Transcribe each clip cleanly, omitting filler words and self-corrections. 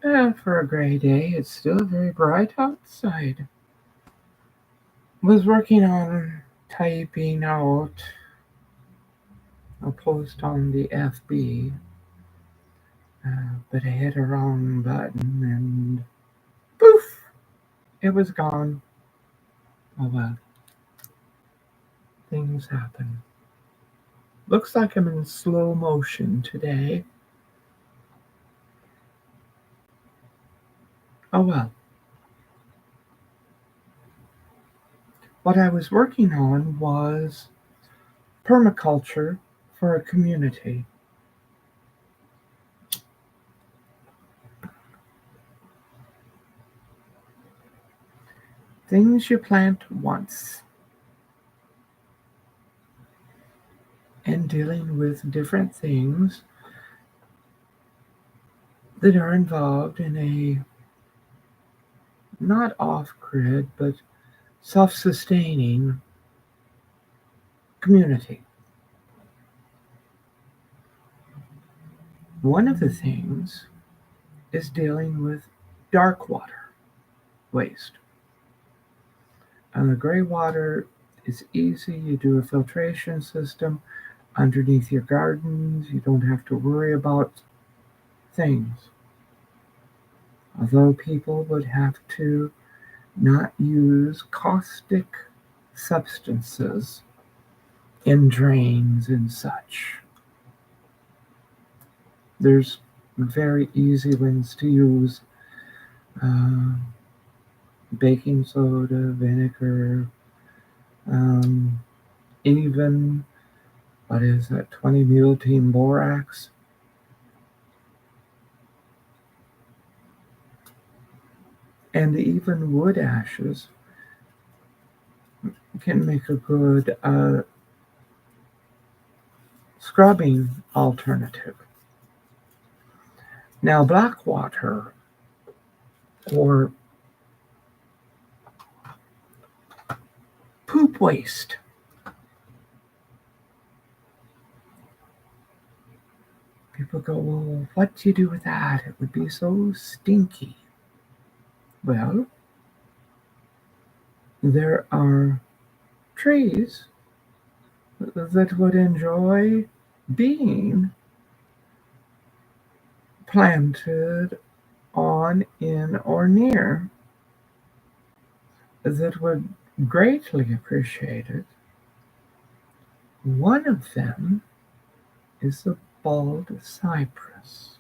For a gray day, it's still very bright outside. Was working on typing out a post on the FB, but I hit a wrong button and poof, it was gone. Oh well, things happen. Looks like I'm in slow motion today. Oh well. What I was working on was permaculture for a community. Things you plant once, and dealing with different things that are involved in a not off grid but self sustaining community. One of the things is dealing with dark water waste. And the gray water is easy. You do a filtration system underneath your gardens. You don't have to worry about things. Although people would have to not use caustic substances in drains and such. There's very easy ones to use. Uh, Baking soda, vinegar, um, even, what is that, 20-multine borax. And even wood ashes can make a good scrubbing alternative. Now, black water or poop waste. People go, well, what do you do with that? It would be so stinky. Well, there are trees that would enjoy being planted on, in, or near that would greatly appreciate it. One of them is the bald cypress.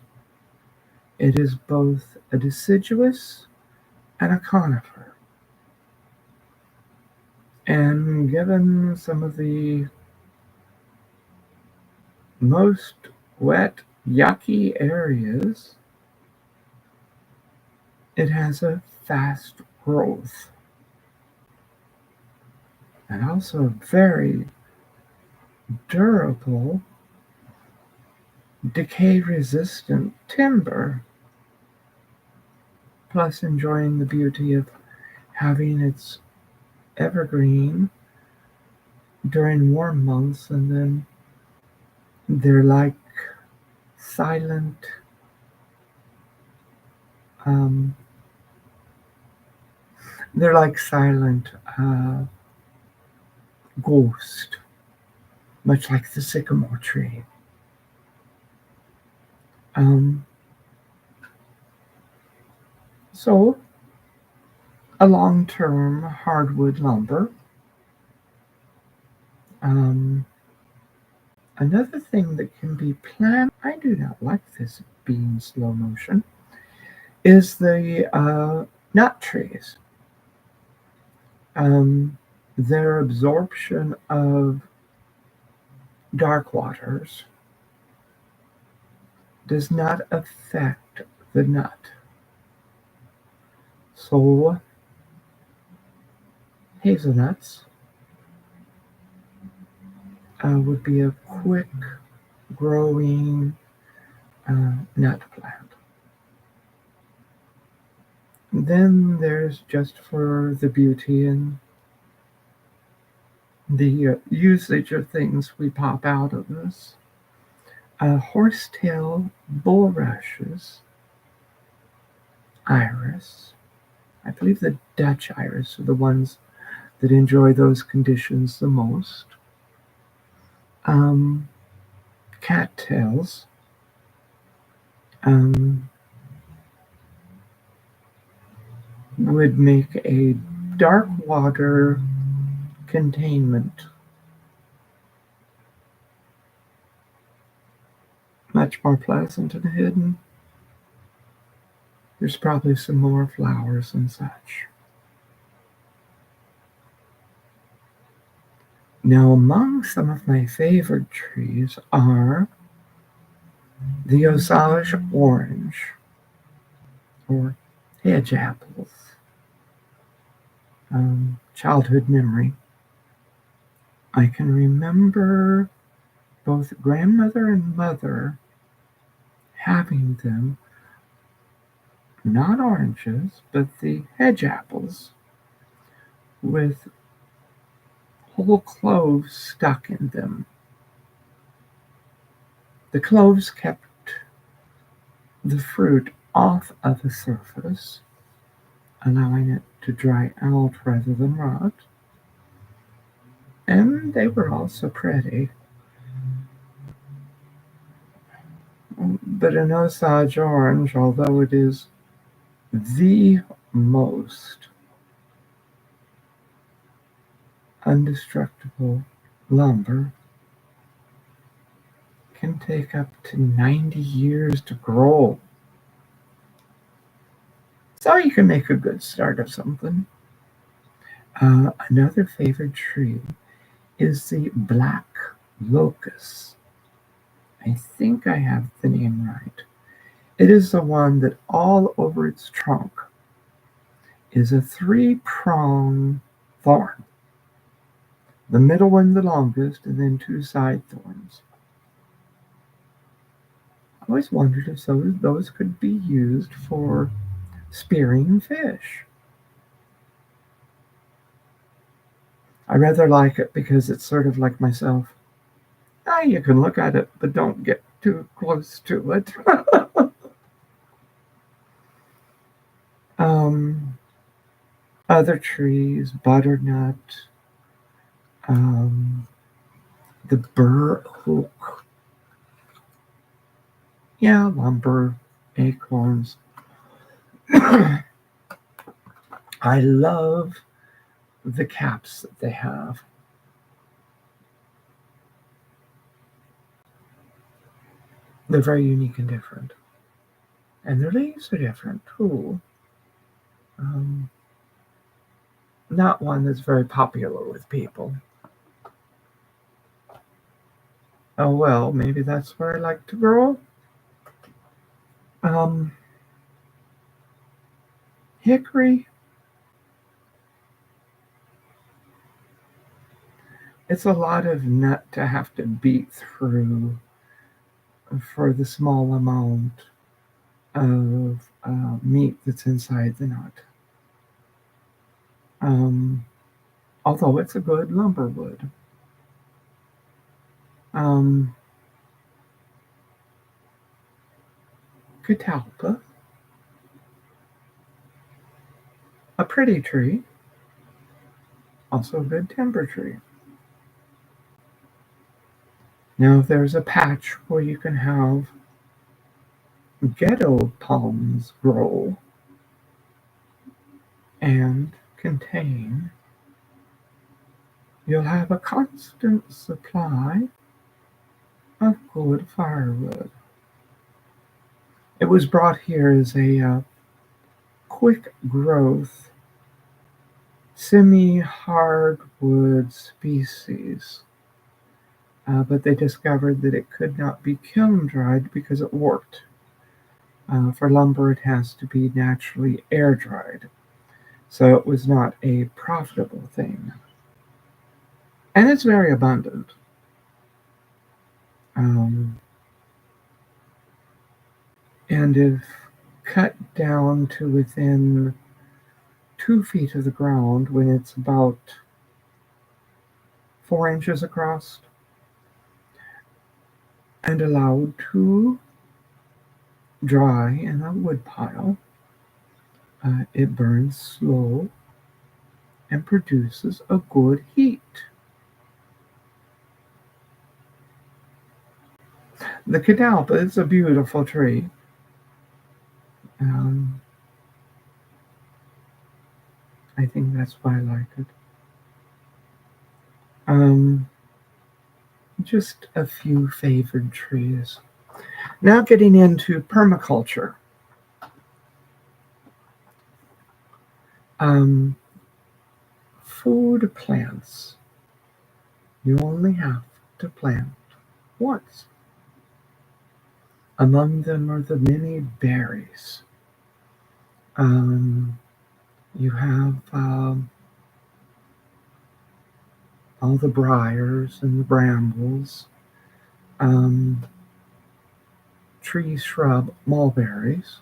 It is both a deciduous and a conifer. And given some of the most wet, yucky areas, it has a fast growth and also very durable, decay-resistant timber, plus enjoying the beauty of having its evergreen during warm months, and then they're like silent um, they're like silent ghost, much like the sycamore tree. Um, so a long-term hardwood lumber. Um, Another thing that can be planted, I do not like this being slow motion, is the nut trees. Their absorption of dark waters does not affect the nut. So hazelnuts would be a quick growing nut plant. Then there's, just for the beauty and the usage of things we pop out of this, horsetail bulrushes iris. I believe the Dutch iris are the ones that enjoy those conditions the most. Cattails. Would make a dark water containment much more pleasant and hidden. There's probably some more flowers and such. Now, among some of my favorite trees are the Osage orange, or hedge apples. Childhood memory. I can remember both grandmother and mother having them, not oranges, but the hedge apples with whole cloves stuck in them. The cloves kept the fruit off of the surface, allowing it to dry out rather than rot. And they were also pretty. But an Osage orange, although it is the most indestructible lumber, can take up to 90 years to grow. So you can make a good start of something. Another favorite tree is the black locust. I think I have the name right. It is the one that all over its trunk is a 3-prong thorn. The middle one the longest, and then 2 side thorns. I always wondered if those could be used for spearing fish. I rather like it because it's sort of like myself. You can look at it, but don't get too close to it. Other trees, butternut, the burr oak. Yeah, lumber, acorns. I love the caps that they have. They're very unique and different. And their leaves are different too. Not one that's very popular with people. Oh well, maybe that's where I like to grow. Hickory. It's a lot of nut to have to beat through for the small amount of meat that's inside the nut. Although it's a good lumber wood. Catalpa, a pretty tree, also a good timber tree. Now there's a patch where you can have ghetto palms grow and contain. You'll have a constant supply of good firewood. It was brought here as a quick growth semi-hardwood species, but they discovered that it could not be kiln dried because it warped. For lumber, it has to be naturally air dried, so it was not a profitable thing. And it's very abundant. And if cut down to within 2 feet of the ground, when it's about 4 inches across, and allowed to dry in a wood pile, It burns slow and produces a good heat. The catalpa is a beautiful tree. Um, I think that's why I like it. Um, just a few favored trees. Now getting into permaculture. Um, Food plants. You only have to plant once. Among them are the many berries. Um, you have all the briars and the brambles, um, tree shrub mulberries.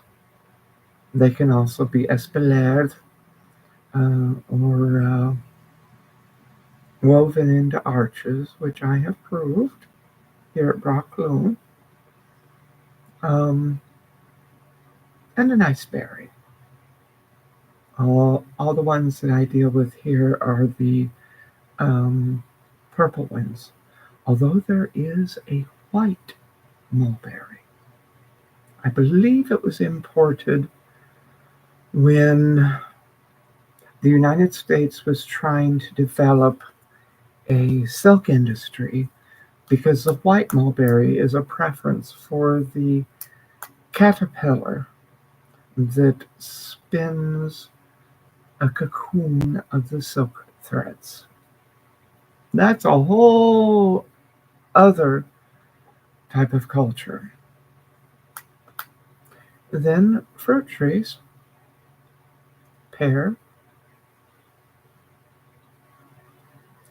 They can also be espalier or woven into arches, which I have proved here at Brockloon, um, and a nice berry. All the ones that I deal with here are the um, purple ones, although there is a white mulberry. I believe it was imported when the United States was trying to develop a silk industry because the white mulberry is a preference for the caterpillar that spins a cocoon of the silk threads. That's a whole other type of culture. Then fruit trees, pear,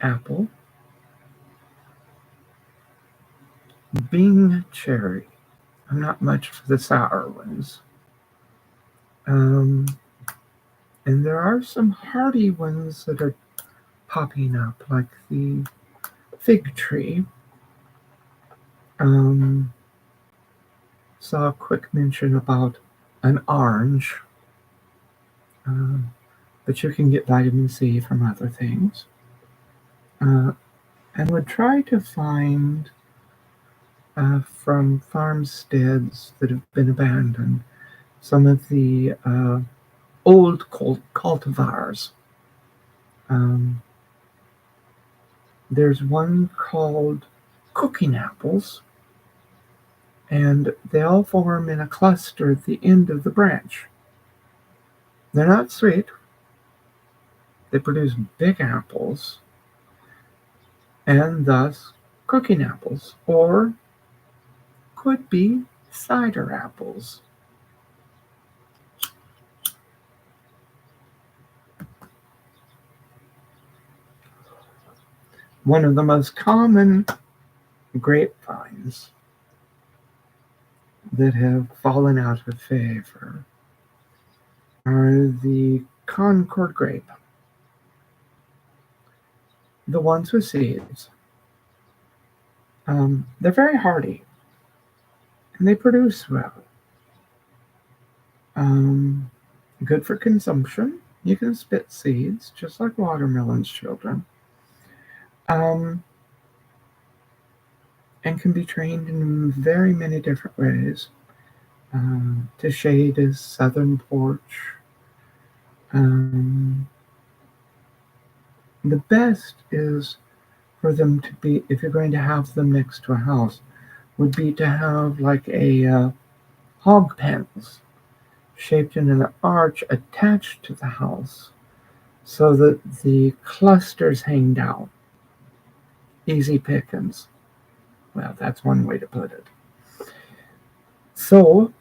apple, Bing cherry. I'm not much for the sour ones. Um, and there are some hardy ones that are popping up, like the fig tree. Um, saw a quick mention about an orange, um, but you can get vitamin C from other things. Uh, and would try to find from farmsteads that have been abandoned some of the old cultivars. Um, there's one called cooking apples, and they all form in a cluster at the end of the branch. They're not sweet. They produce big apples, and thus cooking apples, or could be cider apples. One of the most common grapevines that have fallen out of favor are the Concord grape, the ones with seeds. They're very hardy and they produce well. Um, Good for consumption. You can spit seeds just like watermelons, children, um, and can be trained in very many different ways to shade a southern porch. Um, the best is for them to be, if you're going to have them next to a house, would be to have like a hog pens shaped in an arch attached to the house so that the clusters hang down. Easy pickings. Well, that's one way to put it. So,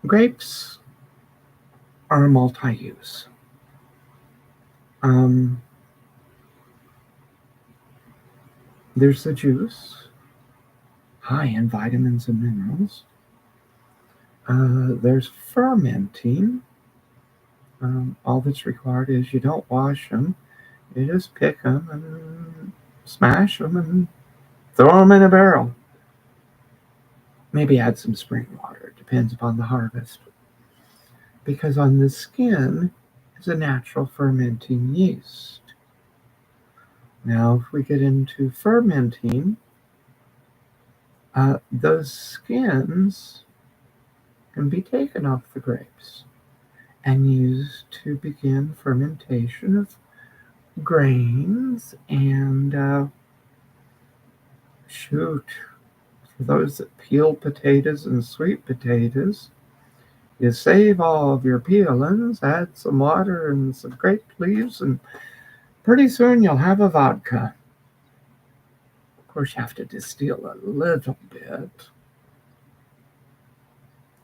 grapes are multi-use. There's the juice, high in vitamins and minerals. There's fermenting. All that's required is you don't wash them. You just pick them and smash them and throw them in a barrel. Maybe add some spring water, depends upon the harvest. Because on the skin is a natural fermenting yeast. Now, if we get into fermenting, those skins can be taken off the grapes and used to begin fermentation of grains and for those that peel potatoes and sweet potatoes, you save all of your peelings, add some water and some grape leaves, and pretty soon you'll have a vodka. Of course, you have to distill a little bit.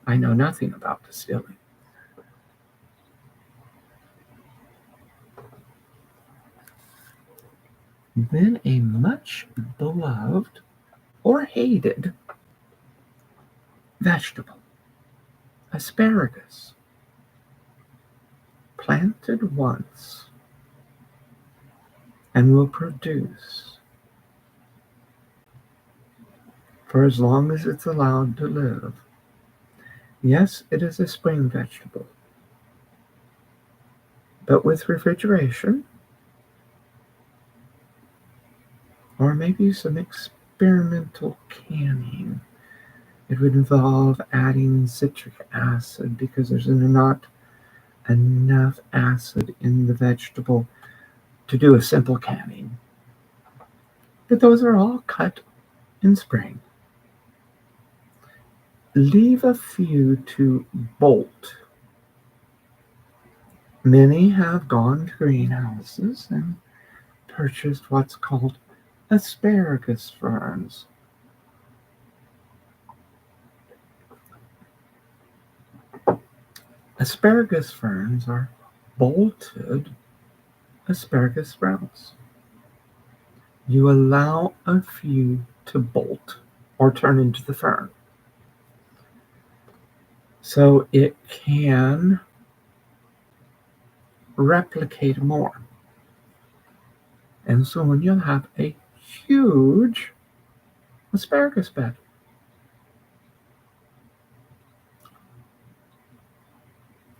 I know nothing about distilling. Then a much beloved or hated vegetable, asparagus, planted once and will produce for as long as it's allowed to live. Yes, it is a spring vegetable, but with refrigeration, or maybe some experimental canning, it would involve adding citric acid because there's not enough acid in the vegetable to do a simple canning. But those are all cut in spring. Leave a few to bolt. Many have gone to greenhouses and purchased what's called asparagus ferns. Asparagus ferns are bolted asparagus sprouts. You allow a few to bolt or turn into the fern, so it can replicate more. And soon you'll have a huge asparagus bed.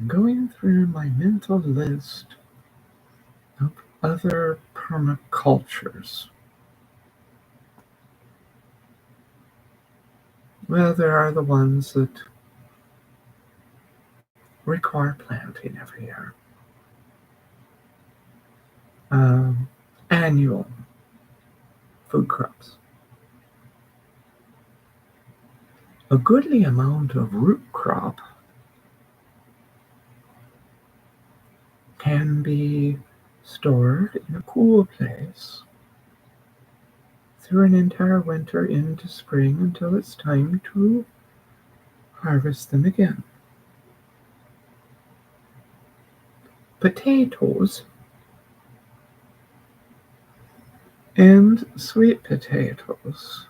Going through my mental list of other permacultures. Well, there are the ones that require planting every year. Annual food crops. A goodly amount of root crop can be stored in a cool place through an entire winter into spring until it's time to harvest them again. Potatoes and sweet potatoes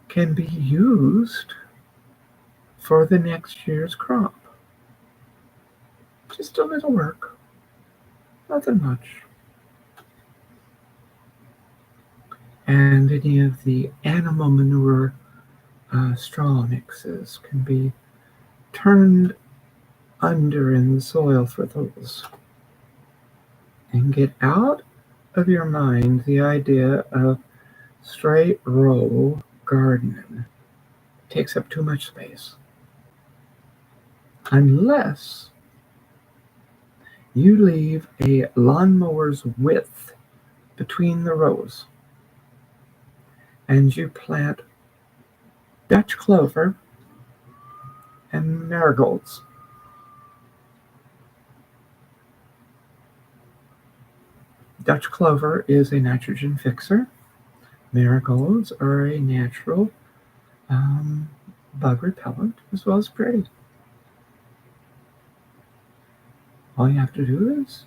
can be used for the next year's crop. Just a little work, nothing much. And any of the animal manure straw mixes can be turned under in the soil for those. And get out of your mind the idea of straight row gardening. It takes up too much space. Unless you leave a lawnmower's width between the rows and you plant Dutch clover and marigolds. Dutch clover is a nitrogen fixer. Marigolds are a natural bug repellent as well as pretty. All you have to do is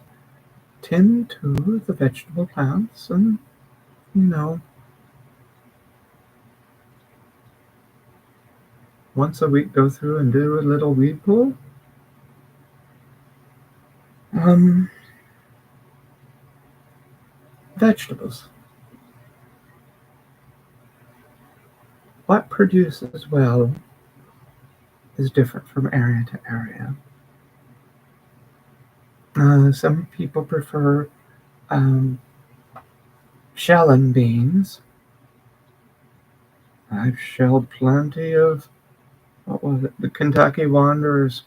tend to the vegetable plants and, once a week go through and do a little weed pull. Vegetables. what produces well is different from area to area. Some people prefer shelling beans. I've shelled plenty of, what was it, the Kentucky Wanderers,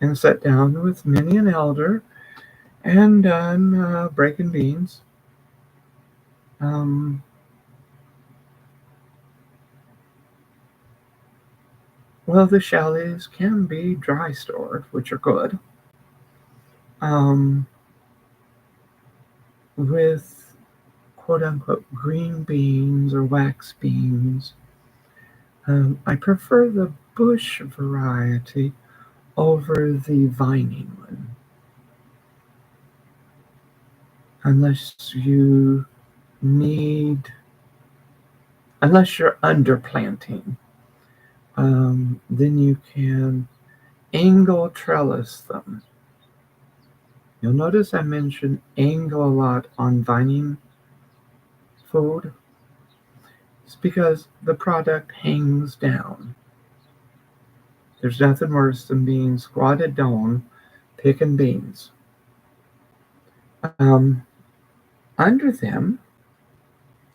and sat down with many an elder and done breaking beans. Well, the shellies can be dry stored, which are good. With quote unquote green beans or wax beans, I prefer the bush variety over the vining one. Unless you're underplanting, then you can angle trellis them. You'll notice I mention angle a lot on vining food. It's because the product hangs down. There's nothing worse than being squatted down picking beans. Under them,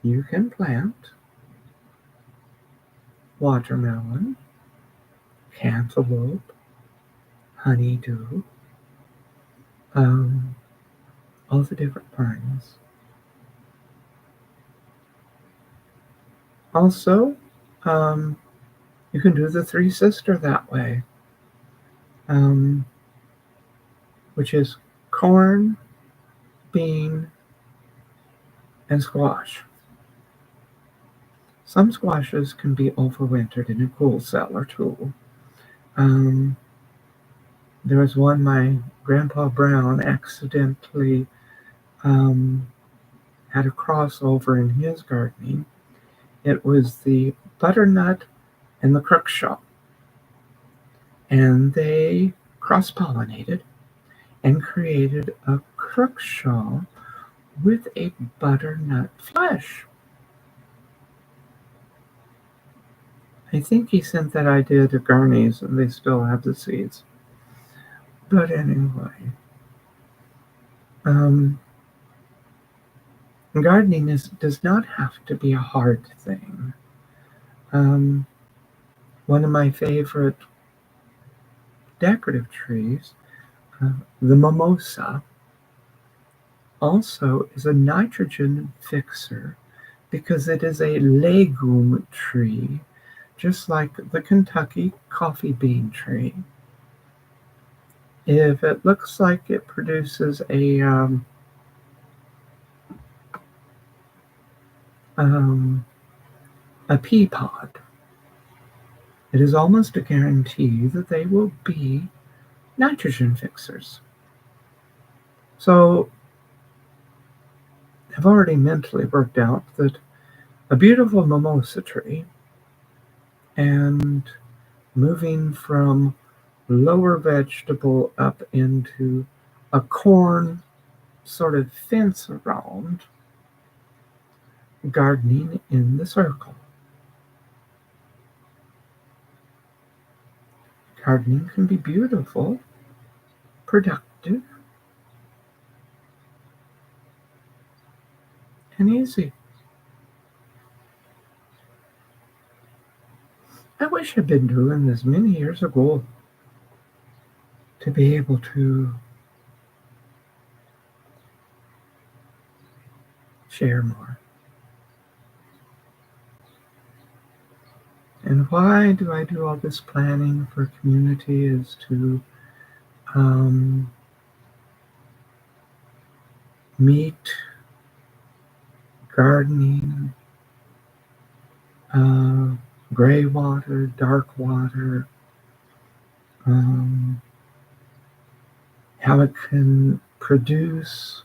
you can plant watermelon, cantaloupe, honeydew, all the different kinds. Also, you can do the three sister that way, which is corn, bean, and squash. Some squashes can be overwintered in a cool cellar too. There was one my Grandpa Brown accidentally had a crossover in his gardening. It was the butternut and the crookshaw. And they cross-pollinated and created a crookshaw with a butternut flesh. I think he sent that idea to Garney's and they still have the seeds. But anyway, gardening does not have to be a hard thing. One of my favorite decorative trees, the mimosa, also is a nitrogen fixer because it is a legume tree, just like the Kentucky coffee bean tree. If it looks like it produces a pea pod, it is almost a guarantee that they will be nitrogen fixers. So I've already mentally worked out that a beautiful mimosa tree and moving from lower vegetable up into a corn sort of fence around, gardening in the circle. Gardening can be beautiful, productive, and easy. I wish I'd been doing this many years ago to be able to share more. And why do I do all this planning for community is to meet gardening, gray water, dark water, how it can produce,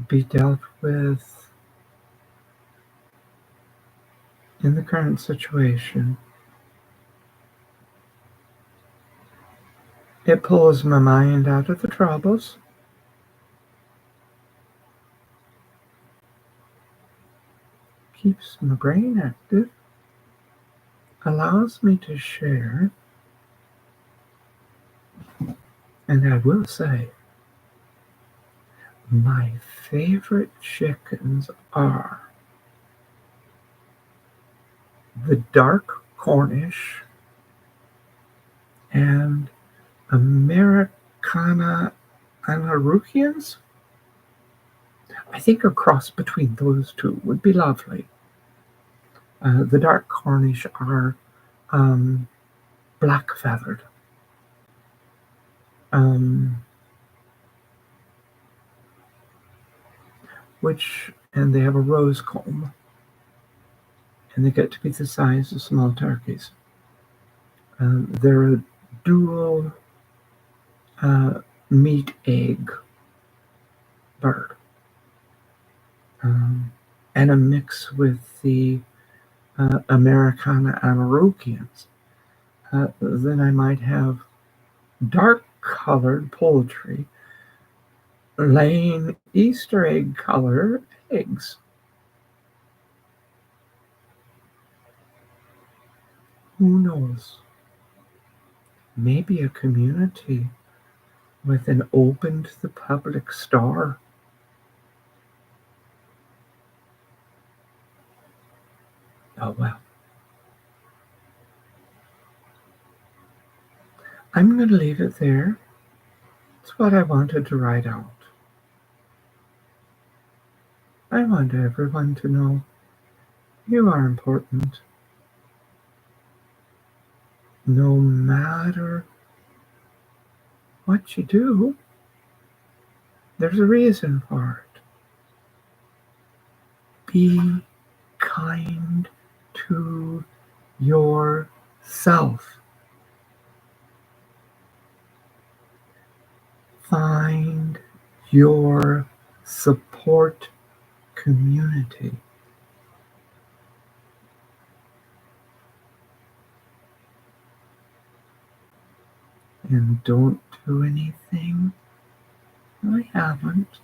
be dealt with in the current situation. It pulls my mind out of the troubles. keeps my brain active, allows me to share, and I will say, my favorite chickens are the dark Cornish and Americana Anarukians. I think a cross between those two would be lovely. The dark Cornish are black feathered. And they have a rose comb, and they get to be the size of small turkeys. They're a dual meat egg bird, and a mix with the Americana Anarukians. Then I might have dark colored poultry laying Easter egg color eggs. Who knows? Maybe a community with an open to the public store. Oh well. I'm going to leave it there. It's what I wanted to write out. I want everyone to know you are important. No matter what you do, there's a reason for it. Be kind to yourself. Find your support community. And don't do anything I haven't